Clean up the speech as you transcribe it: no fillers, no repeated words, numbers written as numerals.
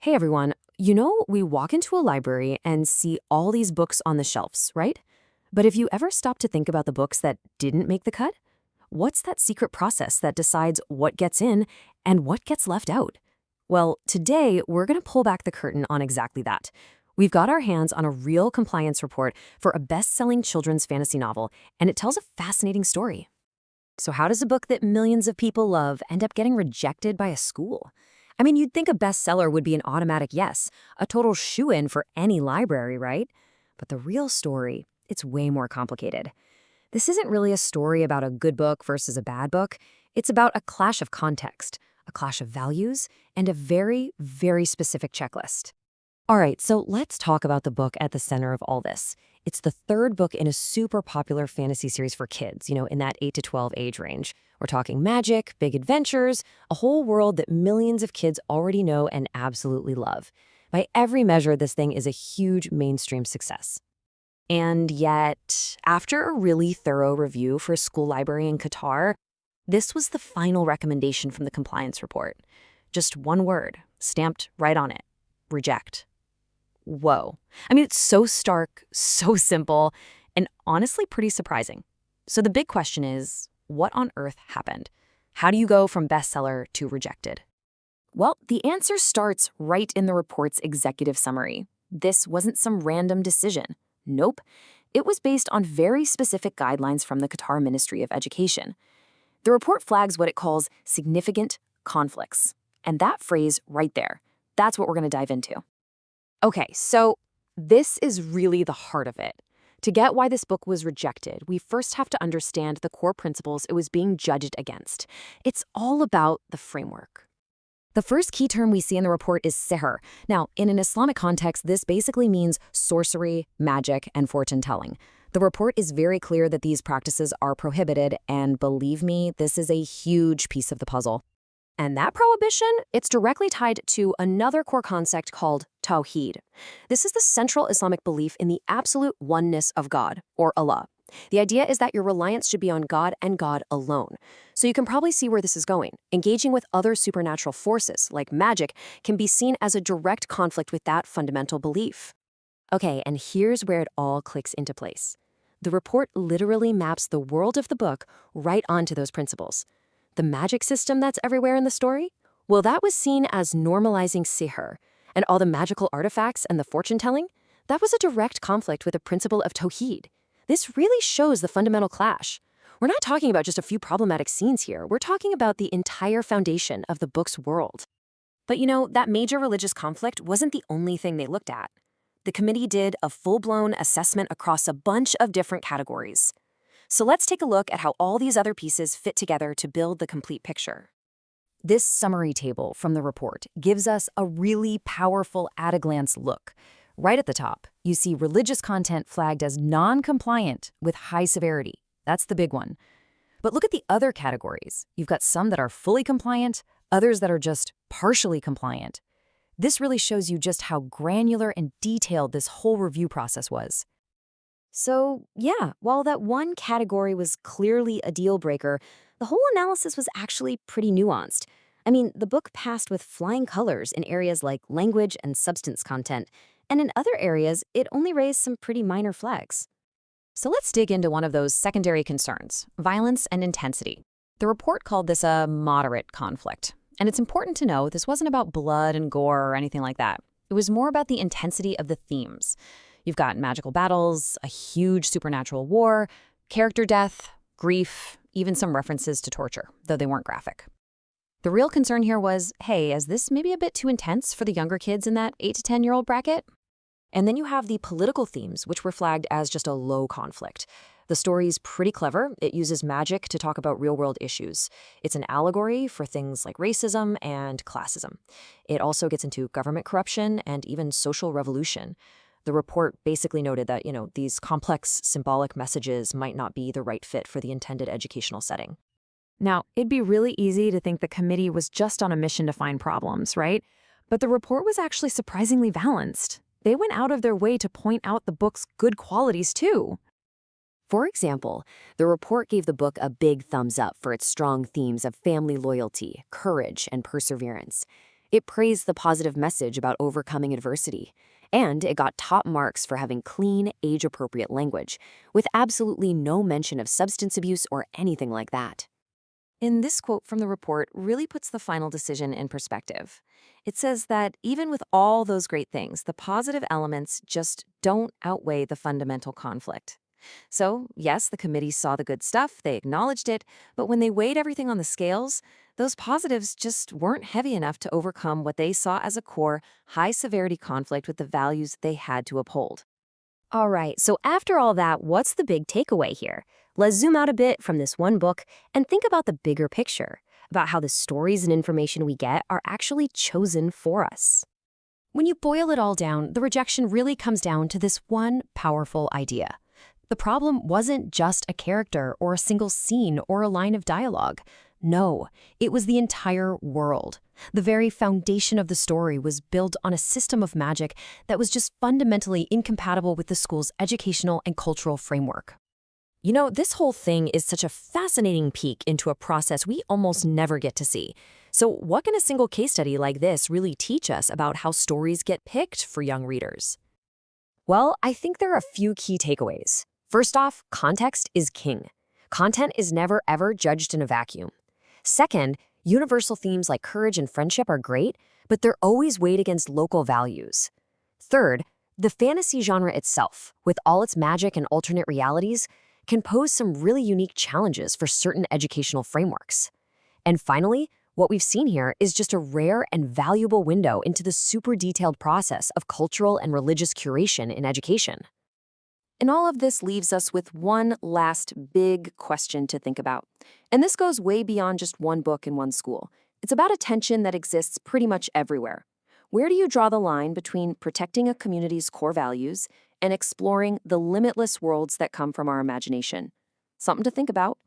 Hey everyone, we walk into a library and see all these books on the shelves, right? But have you ever stopped to think about the books that didn't make the cut? What's that secret process that decides what gets in and what gets left out? Well, today we're going to pull back the curtain on exactly that. We've got our hands on a real compliance report for a best-selling children's fantasy novel, and it tells a fascinating story. So how does a book that millions of people love end up getting rejected by a school? I mean, you'd think a bestseller would be an automatic yes, a total shoo-in for any library, right? But the real story, it's way more complicated. This isn't really a story about a good book versus a bad book. It's about a clash of context, a clash of values, and a very, very specific checklist. All right, so let's talk about the book at the center of all this. It's the third book in a super popular fantasy series for kids, in that 8 to 12 age range. We're talking magic, big adventures, a whole world that millions of kids already know and absolutely love. By every measure, this thing is a huge mainstream success. And yet, after a really thorough review for a school library in Qatar, this was the final recommendation from the compliance report. Just one word, stamped right on it: reject. Whoa. I mean, it's so stark, so simple, and honestly pretty surprising. So the big question is, what on earth happened? How do you go from bestseller to rejected? Well, the answer starts right in the report's executive summary. This wasn't some random decision. Nope. It was based on very specific guidelines from the Qatar Ministry of Education. The report flags what it calls significant conflicts. And that phrase right there, that's what we're going to dive into. Okay, so this is really the heart of it. To get why this book was rejected, we first have to understand the core principles it was being judged against. It's all about the framework. The first key term we see in the report is sihr. Now, in an Islamic context, this basically means sorcery, magic, and fortune-telling. The report is very clear that these practices are prohibited, and believe me, this is a huge piece of the puzzle. And that prohibition, it's directly tied to another core concept called Tawheed. This is the central Islamic belief in the absolute oneness of God, or Allah. The idea is that your reliance should be on God and God alone. So you can probably see where this is going. Engaging with other supernatural forces, like magic, can be seen as a direct conflict with that fundamental belief. Okay, and here's where it all clicks into place. The report literally maps the world of the book right onto those principles. The magic system that's everywhere in the story? Well, that was seen as normalizing sihr, and all the magical artifacts and the fortune-telling? That was a direct conflict with the principle of Tawheed. This really shows the fundamental clash. We're not talking about just a few problematic scenes here. We're talking about the entire foundation of the book's world. But that major religious conflict wasn't the only thing they looked at. The committee did a full-blown assessment across a bunch of different categories. So let's take a look at how all these other pieces fit together to build the complete picture. This summary table from the report gives us a really powerful at-a-glance look. Right at the top, you see religious content flagged as non-compliant with high severity. That's the big one. But look at the other categories. You've got some that are fully compliant, others that are just partially compliant. This really shows you just how granular and detailed this whole review process was. So, yeah, while that one category was clearly a deal breaker, the whole analysis was actually pretty nuanced. I mean, the book passed with flying colors in areas like language and substance content, and in other areas, it only raised some pretty minor flags. So let's dig into one of those secondary concerns, violence and intensity. The report called this a moderate conflict. And it's important to know this wasn't about blood and gore or anything like that. It was more about the intensity of the themes. You've got magical battles, a huge supernatural war, character death, grief, even some references to torture, though they weren't graphic. The real concern here was, hey, is this maybe a bit too intense for the younger kids in that 8 to 10-year-old bracket? And then you have the political themes, which were flagged as just a low conflict. The story's pretty clever. It uses magic to talk about real-world issues. It's an allegory for things like racism and classism. It also gets into government corruption and even social revolution. The report basically noted that, these complex symbolic messages might not be the right fit for the intended educational setting. Now, it'd be really easy to think the committee was just on a mission to find problems, right? But the report was actually surprisingly balanced. They went out of their way to point out the book's good qualities, too. For example, the report gave the book a big thumbs up for its strong themes of family loyalty, courage, and perseverance. It praised the positive message about overcoming adversity. And it got top marks for having clean, age-appropriate language, with absolutely no mention of substance abuse or anything like that. In this quote from the report really puts the final decision in perspective. It says that even with all those great things, the positive elements just don't outweigh the fundamental conflict. So, yes, the committee saw the good stuff, they acknowledged it, but when they weighed everything on the scales, those positives just weren't heavy enough to overcome what they saw as a core, high-severity conflict with the values they had to uphold. All right, so after all that, what's the big takeaway here? Let's zoom out a bit from this one book and think about the bigger picture, about how the stories and information we get are actually chosen for us. When you boil it all down, the rejection really comes down to this one powerful idea. The problem wasn't just a character or a single scene or a line of dialogue. No, it was the entire world. The very foundation of the story was built on a system of magic that was just fundamentally incompatible with the school's educational and cultural framework. You know, this whole thing is such a fascinating peek into a process we almost never get to see. So what can a single case study like this really teach us about how stories get picked for young readers? Well, I think there are a few key takeaways. First off, context is king. Content is never ever judged in a vacuum. Second, universal themes like courage and friendship are great, but they're always weighed against local values. Third, the fantasy genre itself, with all its magic and alternate realities, can pose some really unique challenges for certain educational frameworks. And finally, what we've seen here is just a rare and valuable window into the super detailed process of cultural and religious curation in education. And all of this leaves us with one last big question to think about. And this goes way beyond just one book in one school. It's about a tension that exists pretty much everywhere. Where do you draw the line between protecting a community's core values and exploring the limitless worlds that come from our imagination? Something to think about.